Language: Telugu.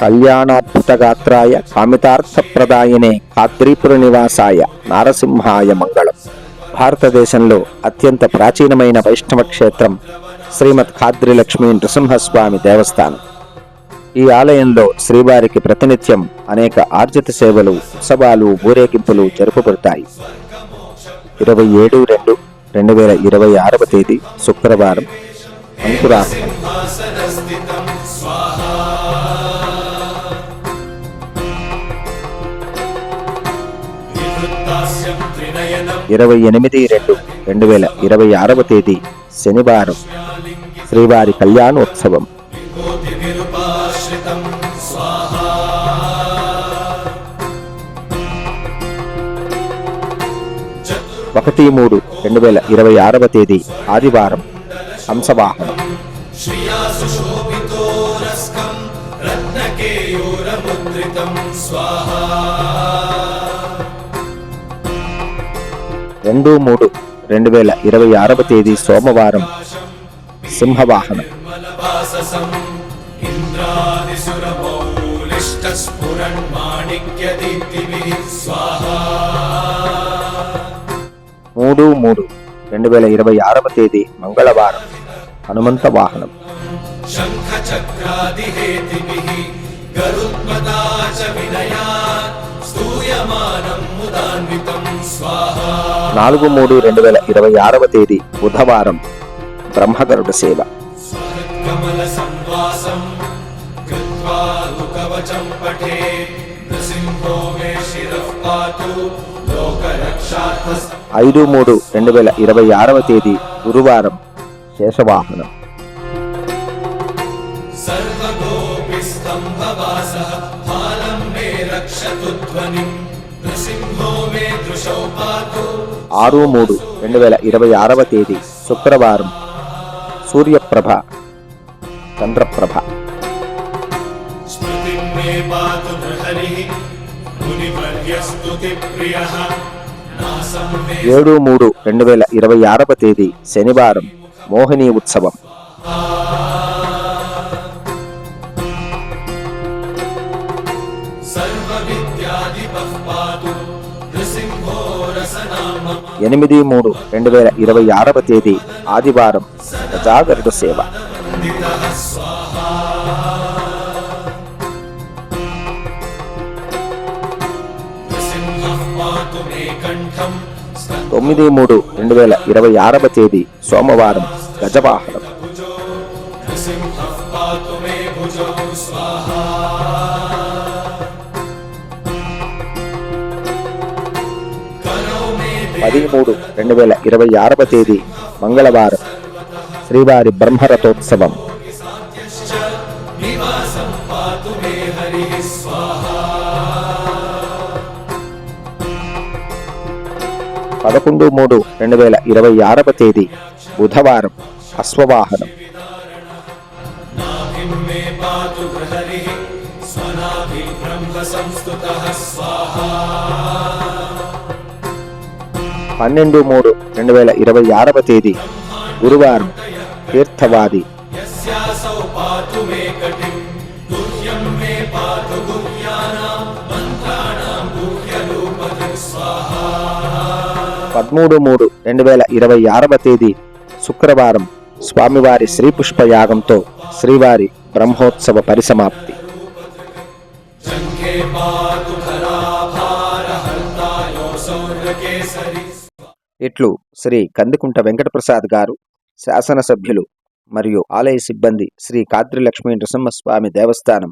కళ్యాణాద్భుతగాత్రాయ కామితార్థప్రదాయనే ఖాద్రీపుర నివాసాయ నారసింహాయ మంగళం. భారతదేశంలో అత్యంత ప్రాచీనమైన వైష్ణవ క్షేత్రం శ్రీమద్ ఖాద్రి లక్ష్మీ నృసింహస్వామి దేవస్థానం. ఈ ఆలయంలో శ్రీవారికి ప్రతినిత్యం అనేక ఆర్జిత సేవలు, ఉత్సవాలు, ఊరేగింపులు జరుపబడతాయి. 27/2/2026 తేదీ శుక్రవారం అంకురార్పణ. 28/2/2026 తేదీ శనివారం శ్రీవారి కళ్యాణోత్సవం. 1/3/2026 తేదీ ఆదివారం హంసవాహనం. 2/3/2026 తేదీ సోమవారం సింహవాహనం. 3/3/2026 తేదీ మంగళవారం హనుమంత వాహనం. 4/3/2026 తేదీ బుధవారం బ్రహ్మగరుడ సేవ. 5/3/2026 తేదీ గురువారం శేషవాహనం. 6/3/2026 తేదీ శుక్రవారం సూర్యప్రభ చంద్రప్రభ. 7/3/2026 తేదీ శనివారం మోహిని ఉత్సవం. 8/3/2026 తేదీ ఆదివారం గజాగరుడ సేవ. 9/3/2026 తేదీ సోమవారం గజవాహనం. 10/3/2026 తేదీ మంగళవారం శ్రీవారి బ్రహ్మరథోత్సవం. 11/3/2026 తేదీ బుధవారం అశ్వవాహనం. 12/3/2026 తేదీ గురువారం తీర్థవాది. 13/3/2026 తేదీ శుక్రవారం స్వామివారి శ్రీపుష్ప యాగంతో శ్రీవారి బ్రహ్మోత్సవ పరిసమాప్తి. ఇట్లు శ్రీ కందికుంట వెంకటప్రసాద్ గారు, శాసనసభ్యులు మరియు ఆలయ సిబ్బంది, శ్రీ ఖాద్రి లక్ష్మీ నృసింహస్వామి దేవస్థానం,